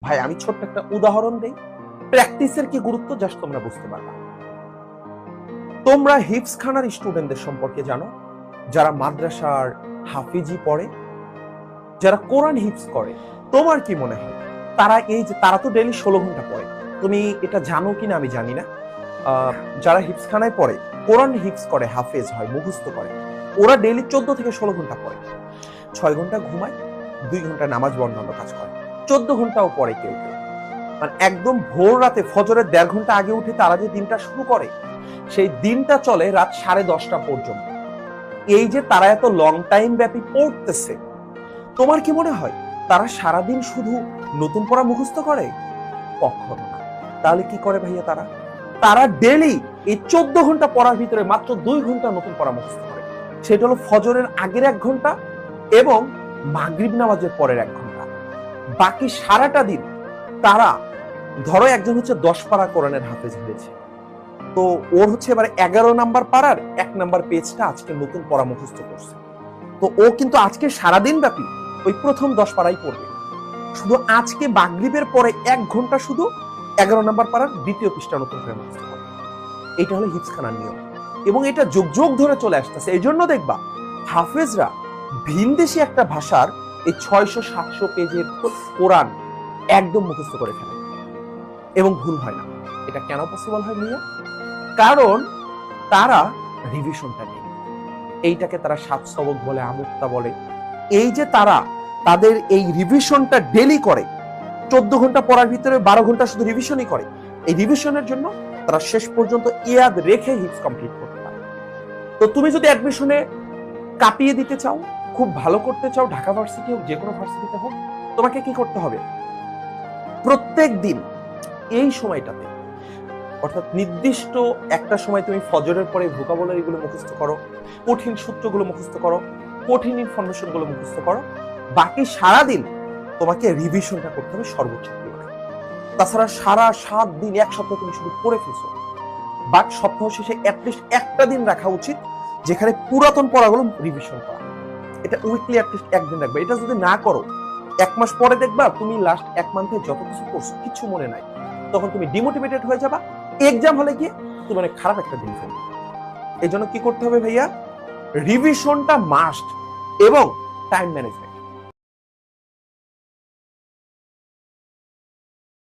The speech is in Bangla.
ভাই আমি ছোট্ট একটা উদাহরণ দেই, প্র্যাকটিসের কি গুরুত্ব জাস্ট তোমরা বুঝতে পারবা। তোমরা হিফজ খানার স্টুডেন্টদের সম্পর্কে জানো, যারা মাদ্রাসার হাফিজি পড়ে, যারা কোরআন হিফজ করে। তোমার কি মনে হয় তারা তো ডেইলি 16 ঘন্টা পড়ে, তুমি এটা জানো কিনা আমি জানি না। যারা হিফজ খানায় পড়ে, কোরআন হিফজ করে, হাফেজ হয়, মুখস্থ করে, ওরা ডেইলি 14 থেকে 16 ঘন্টা পড়ে। 6 ঘন্টা ঘুমায়, 2 ঘন্টা নামাজ বা অন্যান্য কাজ করে, 14 ঘন্টাও পড়ে কেউ কেউ। মানে একদম ভোর রাতে ফজরের 1.5 ঘন্টা আগে উঠে তারা যে দিনটা শুরু করে, সেই দিনটা চলে রাত 10:30 পর্যন্ত। এই যে তারা এত লং টাইম ব্যাপী পড়তেছে, তোমার কি মনে হয় তারা সারাদিন শুধু নতুন পড়া মুখস্থ করে? কখনো না। তাহলে কি করে ভাইয়া তারা ডেইলি এই 14 ঘন্টা পড়ার ভিতরে মাত্র 2 ঘন্টা নতুন পড়া মুখস্থ করে। সেটা হলো ফজরের আগের 1 ঘন্টা এবং মাগরিব নামাজের পরের 1 ঘন্টা। বাকি সারাটা দিন তারা, ধরো একজন হচ্ছে 10 পারা কোরআনের হাফেজ হয়েছে, তো ওর হচ্ছে এবারে 11 নাম্বার পারার 1 নাম্বার পেজটা আজকে নতুন পড়া মুখস্থ করছে। তো ও কিন্তু আজকে সারাদিন ব্যাপী ওই প্রথম 10 পারাই পড়বে। শুধু আজকে মাগরিবের পরে 1 ঘন্টা শুধু 11 নাম্বার পারার 2য় পৃষ্ঠা নতুন করে মুখস্থ করবে। এটা হলো হিফজ খানার নিয়ম এবং এটা যুগ যুগ ধরে চলে আসতেছে। এই জন্য দেখবা হাফেজরা ভিনদেশী একটা ভাষার এই 600-700 পেজের কোরআন একদম মুখস্থ করে ফেলে এবং ভুল হয় না। এটা কেন পসিবল হয় মিয়া? কারণ তারা রিভিশনটা নেই। এইটাকে তারা 7 সবক বলে, আমুক্তা বলে। এই যে তারা তাদের এই রিভিশনটা ডেলি করে, 14 ঘন্টা পড়ার ভিতরে 12 ঘন্টা শুধু রিভিশনই করে। এই রিভিশনের জন্য তারা শেষ পর্যন্ত ইয়াদ রেখে হিফজ কমপ্লিট করতে পারে। তো তুমি যদি অ্যাডমিশনে কাঁপিয়ে দিতে চাও, খুব ভালো করতে চাও, ঢাকা ভার্সিটি হোক, যে কোনো ভার্সিটিতে হোক, তোমাকে কি করতে হবে? প্রত্যেক দিন এই সময়টাতে, অর্থাৎ নির্দিষ্ট একটা সময় তুমি ফজরের পরে ভোকাবুলারি গুলো মুখস্থ করো, কঠিন সূত্রগুলো মুখস্থ করো, কঠিন ইনফরমেশন গুলো মুখস্থ করো। বাকি সারাদিন তোমাকে রিভিশনটা করতে হবে সর্বোচ্চ পরিমাণে। তাছাড়া সারা 7 দিন, 1 সপ্তাহ তুমি শুধু পড়ে ফেলছো, বাট সপ্তাহ শেষে অ্যাটলিস্ট একটা দিন রাখা উচিত যেখানে পুরাতন পড়াগুলো রিভিশন করা। এটা উইকলি অ্যাটলিস্ট একদিন রাখবে। এটা যদি না করো, 1 মাস পরে দেখবা তুমি লাস্ট 1 মান্থে যত কিছু করছো কিছু মনে নাই, তখন তুমি ডিমোটিভেটেড হয়ে যাবা। এক্সাম হলে গিয়ে তুমি অনেক খারাপ একটা দিন ফেলবে। এই জন্য কি করতে হবে ভাইয়া? রিভিশনটা মাস্ট এবং টাইম ম্যানেজমেন্ট।